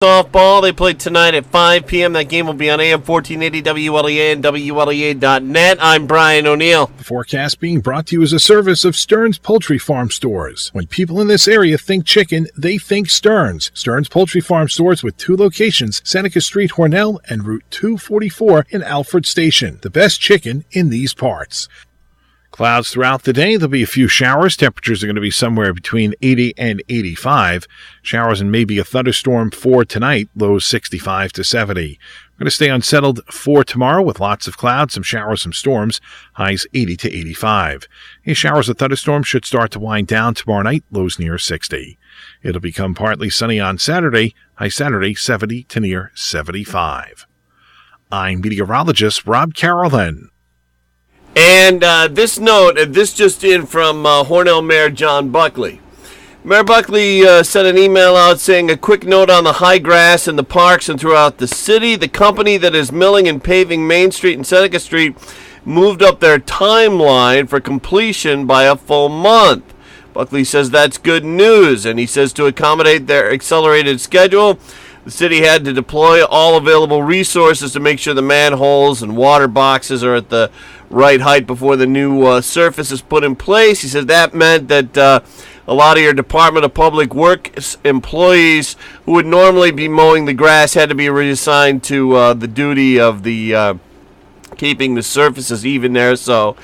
Softball, they play tonight at 5 p.m. That game will be on AM 1480 WLEA and WLEA.net. I'm Brian O'Neill. The forecast being brought to you as a service of Stearns Poultry Farm Stores. When people in this area think chicken, they think Stearns. Stearns Poultry Farm Stores with 2 locations, Seneca Street, Hornell, and Route 244 in Alfred Station. The best chicken in these parts. Clouds throughout the day. There'll be a few showers. Temperatures are going to be somewhere between 80 and 85. Showers and maybe a thunderstorm for tonight. Lows 65 to 70. We're going to stay unsettled for tomorrow with lots of clouds, some showers, some storms. Highs 80 to 85. These showers and thunderstorms should start to wind down tomorrow night. Lows near 60. It'll become partly sunny on Saturday. High Saturday 70 to near 75. I'm meteorologist Rob Carolyn. And this just in from Hornell Mayor John Buckley. Mayor Buckley sent an email out saying, a quick note on the high grass in the parks and throughout the city. The company that is milling and paving Main Street and Seneca Street moved up their timeline for completion by a full month. Buckley says that's good news, and he says to accommodate their accelerated schedule, the city had to deploy all available resources to make sure the manholes and water boxes are at the right height before the new surface is put in place. He said that meant that a lot of your Department of Public Works employees who would normally be mowing the grass had to be reassigned to the duty of the keeping the surfaces even there. So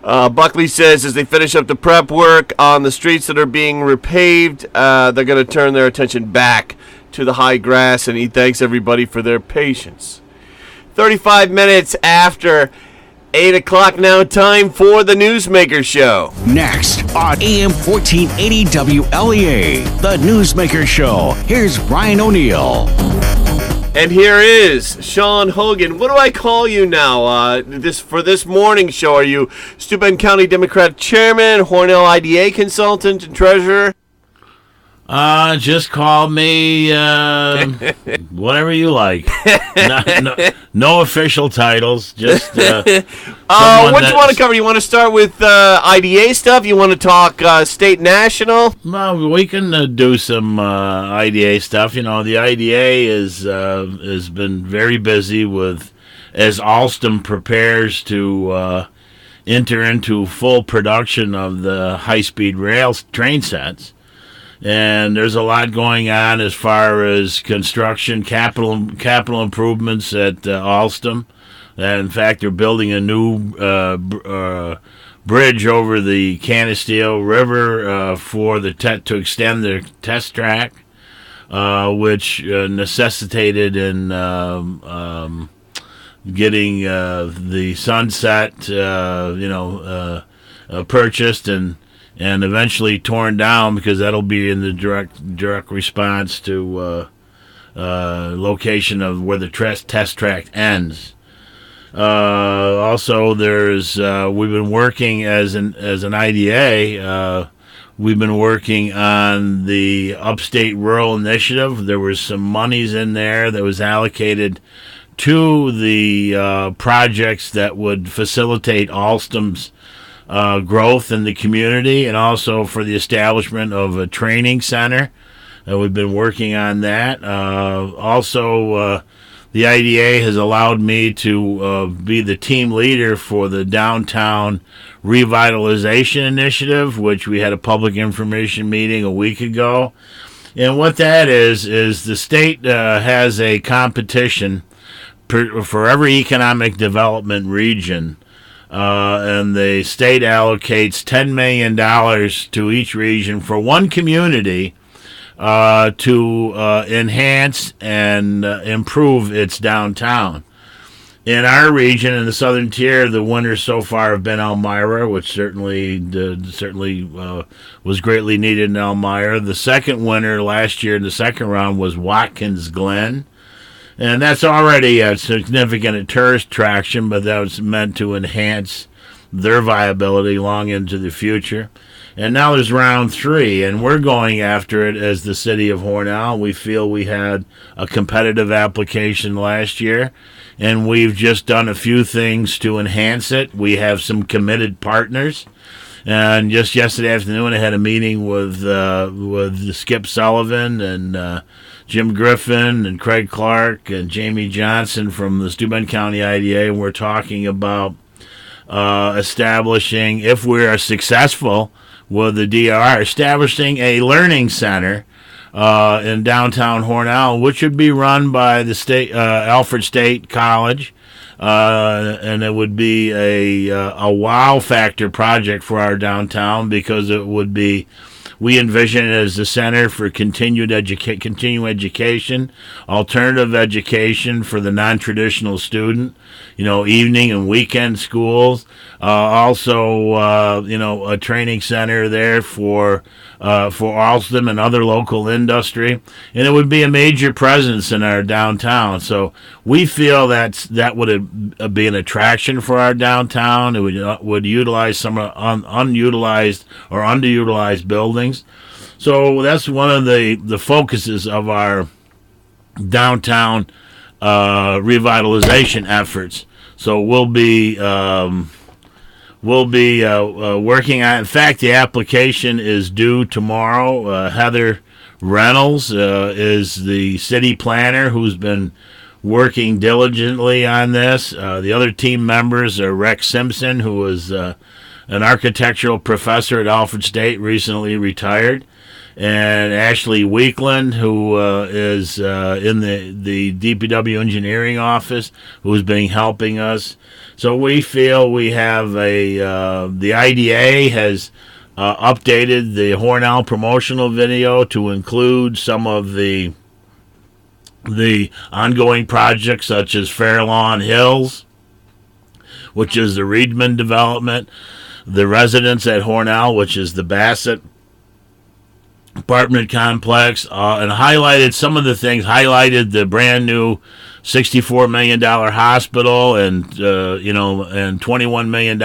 Buckley says as they finish up the prep work on the streets that are being repaved, they're going to turn their attention back to the high grass, and he thanks everybody for their patience. 35 minutes after 8 o'clock now, time for the Newsmaker Show. Next on AM 1480 WLEA, the Newsmaker Show. Here's Brian O'Neill. And here is Shawn Hogan. What do I call you now? For this morning show, are you Steuben County Democrat Chairman, Hornell IDA Consultant, and Treasurer? Just call me whatever you like. No official titles. Just what do you want to cover? You want to start with IDA stuff? You want to talk state national? Well, we can do some IDA stuff. You know, the IDA has been very busy with as Alstom prepares to enter into full production of the high-speed rail train sets. And there's a lot going on as far as construction, capital improvements at Alstom. In fact, they're building a new bridge over the Canisteo River to extend their test track, which necessitated in getting the Sunset, purchased and eventually torn down, because that'll be in the direct response to location of where the test track ends. Also, there's we've been working as an IDA. We've been working on the Upstate Rural Initiative. There was some monies in there that was allocated to the projects that would facilitate Alstom's growth in the community, and also for the establishment of a training center. We've been working on that. Also, the IDA has allowed me to be the team leader for the Downtown Revitalization Initiative, which we had a public information meeting a week ago. And what that is the state has a competition for every economic development region. And the state allocates $10 million to each region for one community to enhance and improve its downtown. In our region, in the southern tier, the winners so far have been Elmira, which certainly was greatly needed in Elmira. The second winner last year in the second round was Watkins Glen. And that's already a significant tourist attraction, but that was meant to enhance their viability long into the future. And now there's round 3, and we're going after it as the city of Hornell. We feel we had a competitive application last year, and we've just done a few things to enhance it. We have some committed partners. And just yesterday afternoon, I had a meeting with Skip Sullivan and Jim Griffin and Craig Clark and Jamie Johnson from the Steuben County IDA, and we're talking about establishing, if we are successful with the DRR, establishing a learning center in downtown Hornell, which would be run by the state Alfred State College, and it would be a wow factor project for our downtown, because it would be, we envision it as the center for continuing education, alternative education for the non-traditional student, evening and weekend schools. Also, a training center there for Alstom and other local industry, and it would be a major presence in our downtown. So we feel that would be an attraction for our downtown. It would utilize some unutilized or underutilized buildings. So that's one of the focuses of our downtown revitalization efforts. So we'll be working on. In fact, the application is due tomorrow. Heather Reynolds is the city planner who's been working diligently on this. The other team members are Rex Simpson, who was an architectural professor at Alfred State, recently retired, and Ashley Weekland, who is in the DPW engineering office, who's been helping us. So we feel we have the IDA has updated the Hornell promotional video to include some of the ongoing projects, such as Fairlawn Hills, which is the Reedman development, the residence at Hornell, which is the Bassett apartment complex, and highlighted some of the things, highlighted the brand new $64 million hospital and $21 million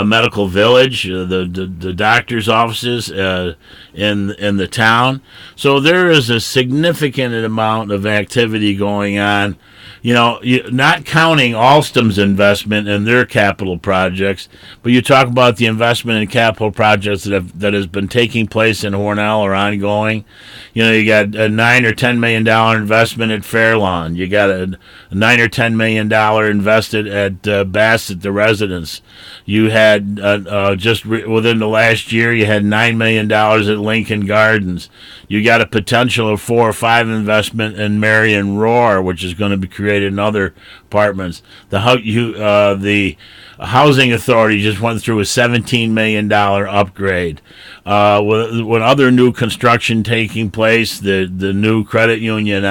medical village, the doctor's offices in the town. So there is a significant amount of activity going on. Not counting Alstom's investment in their capital projects, but you talk about the investment in capital projects that has been taking place in Hornell or ongoing. You got a $9 or $10 million investment at Fairlawn. You got a $9 or $10 million invested at Bassett, the residence. You had within the last year, you had $9 million at Lincoln Gardens. You got a potential of 4 or 5 investment in Marion Roar, which is going to be created in other apartments. The Housing Authority just went through a $17 million upgrade. With other new construction taking place, the new credit union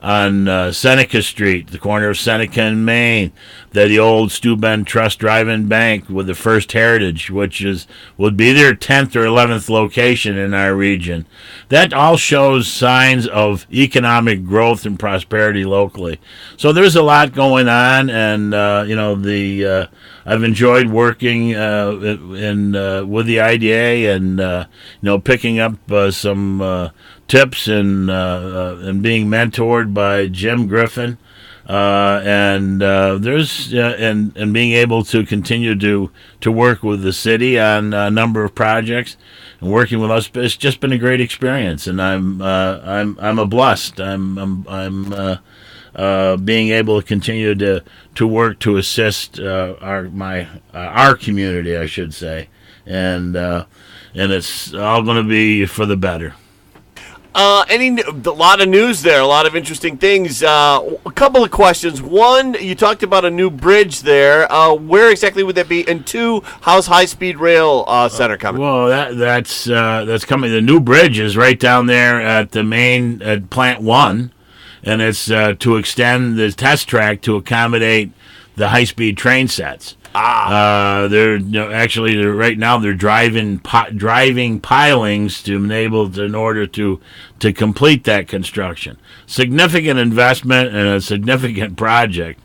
on Seneca Street, the corner of Seneca and Main, the old Steuben Trust Drive-In Bank with the First Heritage, which would be their 10th or 11th location in our region. That all shows signs of economic growth and prosperity locally. So there's a lot going on, and I've enjoyed working with the IDA and picking up some tips and being mentored by Jim Griffin, and being able to continue to work with the city on a number of projects and working with us. It's just been a great experience, and I'm blessed. I'm being able to continue to work to assist our community, I should say, and it's all going to be for the better. A lot of news there, a lot of interesting things. A couple of questions. One, you talked about a new bridge there. Where exactly would that be? And two, how's High Speed Rail Center coming? Well, that's coming. The new bridge is right down there at the main at Plant 1, and it's to extend the test track to accommodate the high-speed train sets. They're right now they're driving pilings in order to complete that construction. Significant investment and a significant project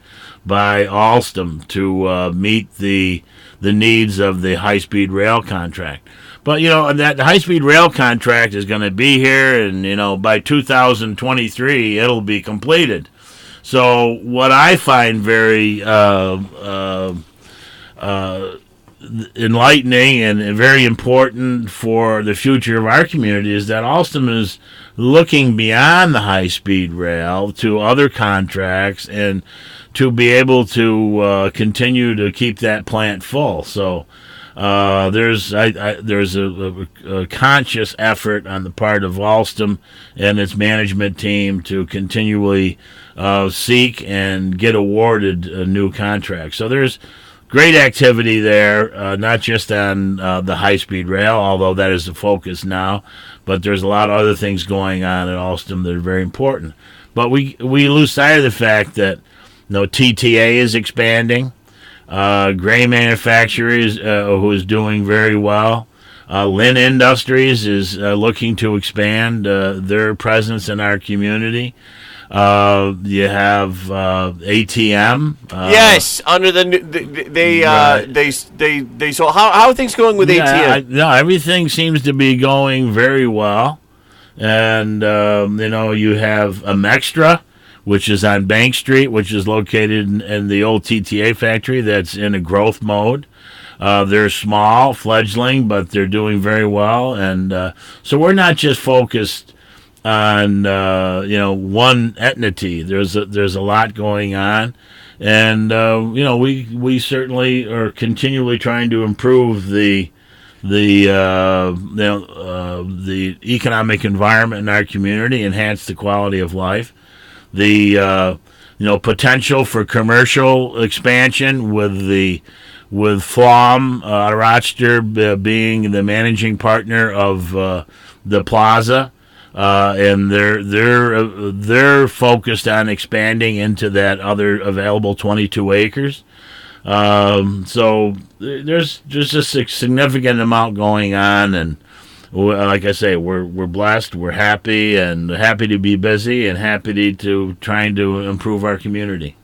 by Alstom to meet the needs of the high-speed rail contract. But that high-speed rail contract is going to be here, and by 2023 it'll be completed. So what I find very enlightening and very important for the future of our community is that Alstom is looking beyond the high-speed rail to other contracts and to be able to continue to keep that plant full. So there's a conscious effort on the part of Alstom and its management team to continually seek and get awarded new contracts. So there's great activity there, not just on the high-speed rail, although that is the focus now, but there's a lot of other things going on at Alstom that are very important. But we lose sight of the fact that TTA is expanding. Gray Manufacturers, who is doing very well. Lynn Industries is looking to expand their presence in our community. You have ATM. Yes, under they. So how are things going with ATM? No, everything seems to be going very well, and you have Amextra, which is on Bank Street, which is located in the old TTA factory that's in a growth mode. They're small, fledgling, but they're doing very well. And so we're not just focused on one entity. There's a lot going on. And we certainly are continually trying to improve the economic environment in our community, enhance the quality of life. The potential for commercial expansion with Flom out of Rochester being the managing partner of the plaza, and they're focused on expanding into that other available 22 acres. So there's just a significant amount going on, and like I say, we're blessed, we're happy, and happy to be busy, and happy to trying to improve our community.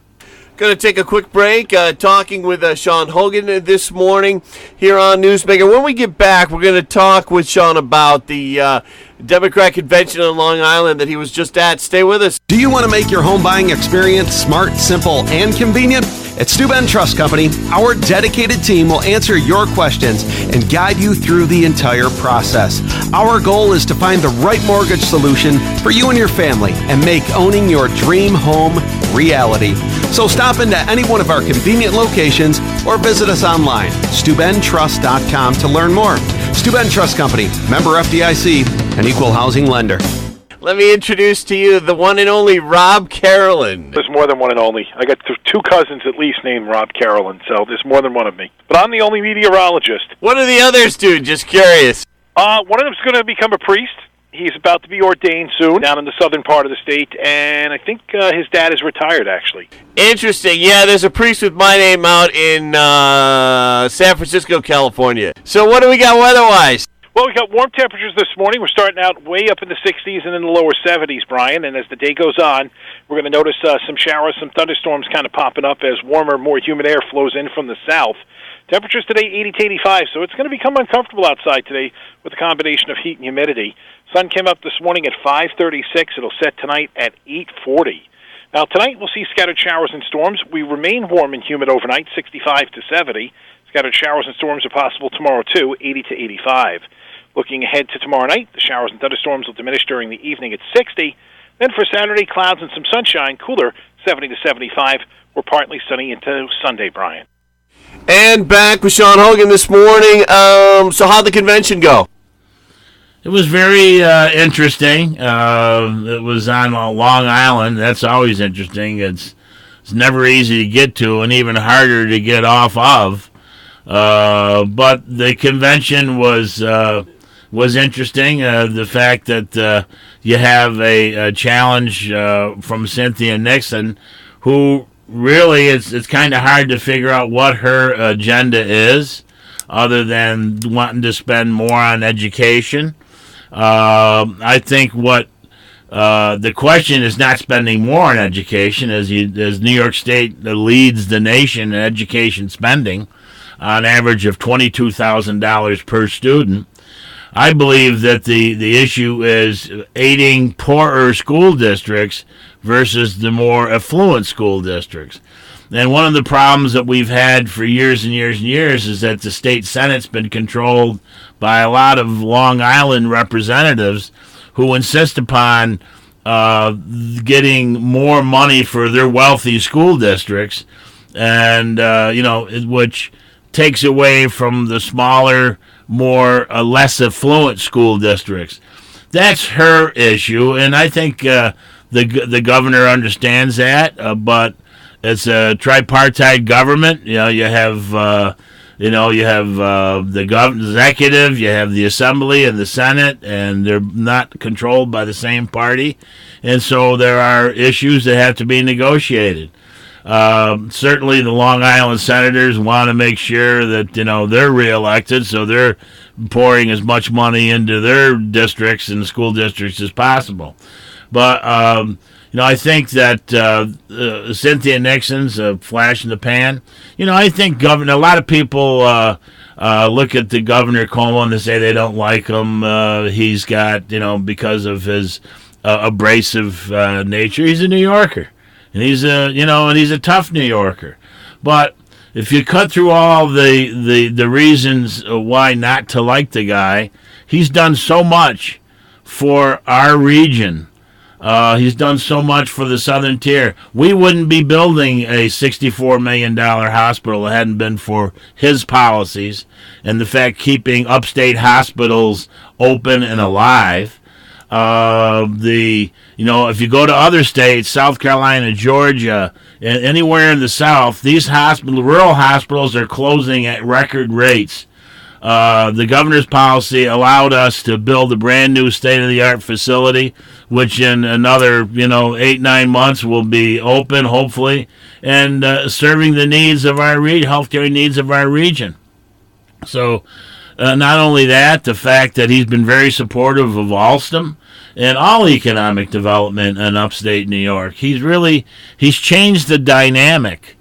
Going to take a quick break, talking with Shawn Hogan this morning here on Newsmaker. When we get back, we're going to talk with Shawn about the Democrat convention on Long Island that he was just at. Stay with us. Do you want to make your home buying experience smart, simple, and convenient? At Steuben Trust Company, our dedicated team will answer your questions and guide you through the entire process. Our goal is to find the right mortgage solution for you and your family and make owning your dream home reality. So stop into any one of our convenient locations or visit us online, SteubenTrust.com, to learn more. Steuben Trust Company, member FDIC, an equal housing lender. Let me introduce to you the one and only Rob Carolyn. There's more than one and only. I got two cousins at least named Rob Carolyn, so there's more than one of me. But I'm the only meteorologist. What do the others do? Just curious. One of them's going to become a priest. He's about to be ordained soon down in the southern part of the state, and I think his dad is retired, actually. Interesting. Yeah, there's a priest with my name out in San Francisco, California. So what do we got weather-wise? Well, we got warm temperatures this morning. We're starting out way up in the 60s and in the lower 70s, Brian. And as the day goes on, we're going to notice some showers, some thunderstorms kind of popping up as warmer, more humid air flows in from the south. Temperatures today 80 to 85, so it's going to become uncomfortable outside today with a combination of heat and humidity. Sun came up this morning at 5:36. It'll set tonight at 8:40. Now, tonight we'll see scattered showers and storms. We remain warm and humid overnight, 65 to 70. Scattered showers and storms are possible tomorrow, too, 80 to 85. Looking ahead to tomorrow night, the showers and thunderstorms will diminish during the evening at 60. Then for Saturday, clouds and some sunshine, cooler, 70 to 75. We're partly sunny into Sunday, Brian. And back with Shawn Hogan this morning. So how'd the convention go? It was very interesting. It was on Long Island. That's always interesting. It's never easy to get to and even harder to get off of. But the convention was interesting. The fact that you have a challenge from Cynthia Nixon, who really it's kind of hard to figure out what her agenda is, other than wanting to spend more on education. I think what the question is not spending more on education, as New York State leads the nation in education spending, on average of $22,000 per student. I believe that the issue is aiding poorer school districts versus the more affluent school districts. And one of the problems that we've had for years and years and years is that the state Senate's been controlled by a lot of Long Island representatives who insist upon getting more money for their wealthy school districts, and which takes away from the smaller, more less affluent school districts. That's her issue, and I think the governor understands that. But it's a tripartite government. You have the executive, you have the assembly and the Senate, and they're not controlled by the same party, and so there are issues that have to be negotiated. Certainly, the Long Island senators want to make sure that they're reelected, so they're pouring as much money into their districts and school districts as possible. But I think that Cynthia Nixon's a flash in the pan. I think a lot of people look at the Governor Cuomo and they say they don't like him. He's got because of his abrasive nature. He's a New Yorker. And he's a tough New Yorker. But if you cut through all the reasons why not to like the guy, he's done so much for our region. He's done so much for the Southern Tier. We wouldn't be building a $64 million hospital if it hadn't been for his policies and the fact keeping upstate hospitals open and alive. If you go to other states, South Carolina, Georgia, and anywhere in the South, these rural hospitals are closing at record rates. The governor's policy allowed us to build a brand new state-of-the-art facility, which in another 8-9 months will be open, hopefully, and serving the needs of our healthcare needs of our region. So. Not only that, the fact that he's been very supportive of Alstom and all economic development in upstate New York. He's changed the dynamic.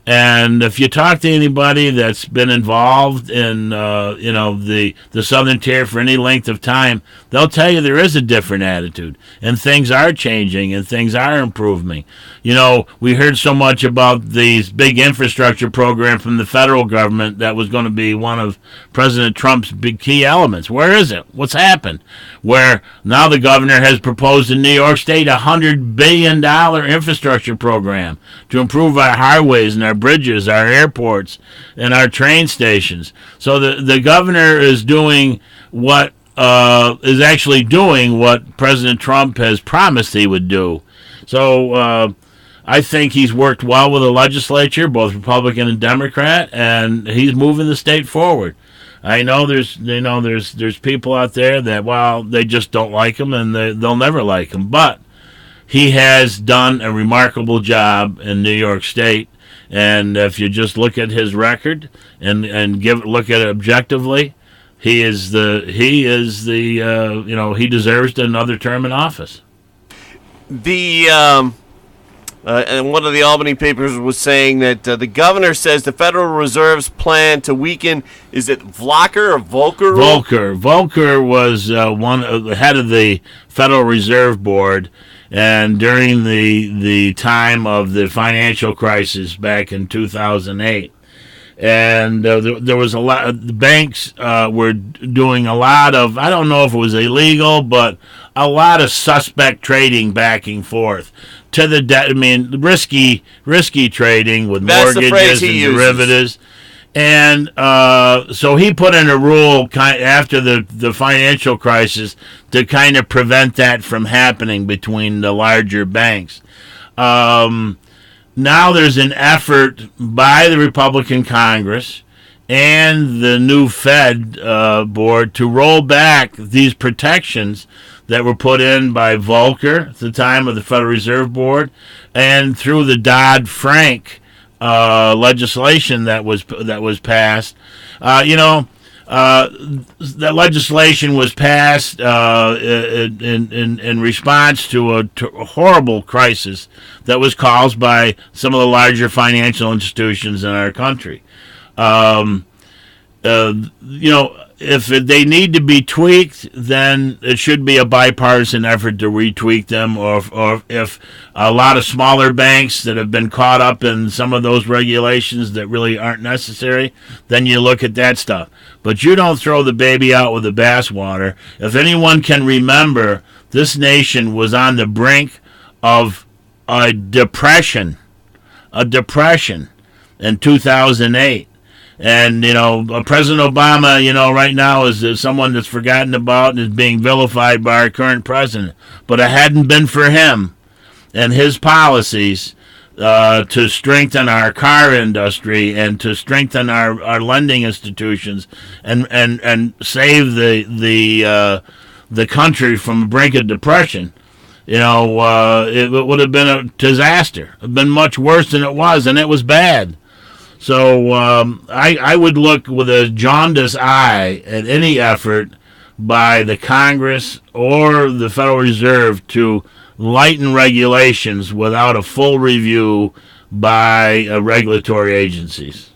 And if you talk to anybody that's been involved in the Southern Tier for any length of time, they'll tell you there is a different attitude, and things are changing, and things are improving. We heard so much about these big infrastructure program from the federal government that was going to be one of President Trump's big key elements. Where is it? What's happened? Where now the governor has proposed in New York State $100 billion infrastructure program to improve our highways and our bridges, our airports, and our train stations. So the governor is doing what President Trump has promised he would do. So I think he's worked well with the legislature, both Republican and Democrat, and he's moving the state forward. I know there's people out there that they just don't like him and they'll never like him, but he has done a remarkable job in New York State. And if you just look at his record and look at it objectively, he deserves another term in office. And one of the Albany papers was saying that the governor says the Federal Reserve's plan to weaken, is it Volcker or Volcker? Volcker was the head of the Federal Reserve Board. And during the time of the financial crisis back in 2008, and there was a lot. The banks were doing a lot of, I don't know if it was illegal, but a lot of suspect trading back and forth to the debt. I mean, risky trading with mortgages and derivatives. And so he put in a rule after the financial crisis to kind of prevent that from happening between the larger banks. Now there's an effort by the Republican Congress and the new Fed board to roll back these protections that were put in by Volcker at the time of the Federal Reserve Board and through the Dodd-Frank legislation that was passed. That legislation was passed in response to a horrible crisis that was caused by some of the larger financial institutions in our country. if they need to be tweaked, then it should be a bipartisan effort to retweak them, or if a lot of smaller banks that have been caught up in some of those regulations that really aren't necessary, then you look at that stuff. But you don't throw the baby out with the bathwater. If anyone can remember, this nation was on the brink of a depression in 2008. And, President Obama, right now is someone that's forgotten about and is being vilified by our current president. But it hadn't been for him and his policies to strengthen our car industry and to strengthen our lending institutions and save the country from the brink of depression. It would have been a disaster. It would have been much worse than it was, and it was bad. So I would look with a jaundiced eye at any effort by the Congress or the Federal Reserve to lighten regulations without a full review by regulatory agencies.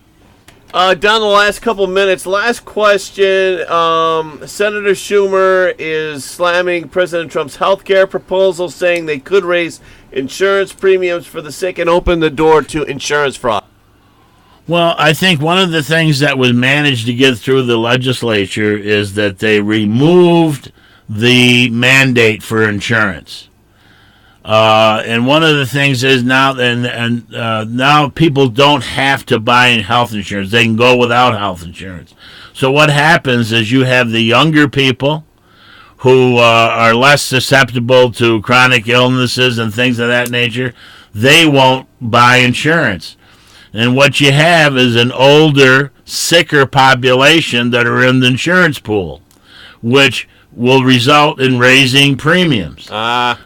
Down the last couple minutes, last question. Senator Schumer is slamming President Trump's health care proposal, saying they could raise insurance premiums for the sick and open the door to insurance fraud. Well, I think one of the things that was managed to get through the legislature is that they removed the mandate for insurance. And one of the things is now, now people don't have to buy health insurance. They can go without health insurance. So what happens is you have the younger people who are less susceptible to chronic illnesses and things of that nature. They won't buy insurance. And what you have is an older, sicker population that are in the insurance pool, which will result in raising premiums. And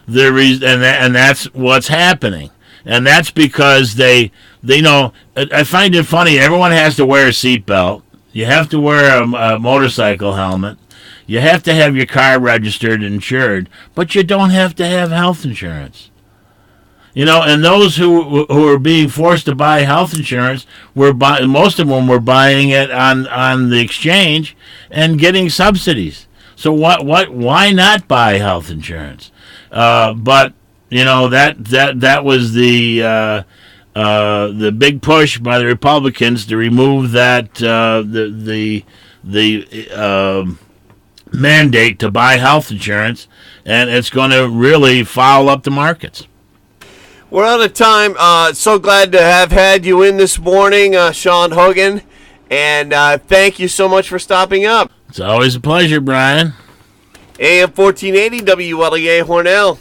that's what's happening. And that's because they I find it funny, everyone has to wear a seatbelt. You have to wear a motorcycle helmet. You have to have your car registered and insured, but you don't have to have health insurance. And those who are being forced to buy health insurance, most of them were buying it on the exchange and getting subsidies. So why not buy health insurance? But that was the big push by the Republicans to remove that the mandate to buy health insurance, and it's going to really foul up the markets. We're out of time. So glad to have had you in this morning, Shawn Hogan, and thank you so much for stopping up. It's always a pleasure, Brian. AM 1480 WLEA Hornell.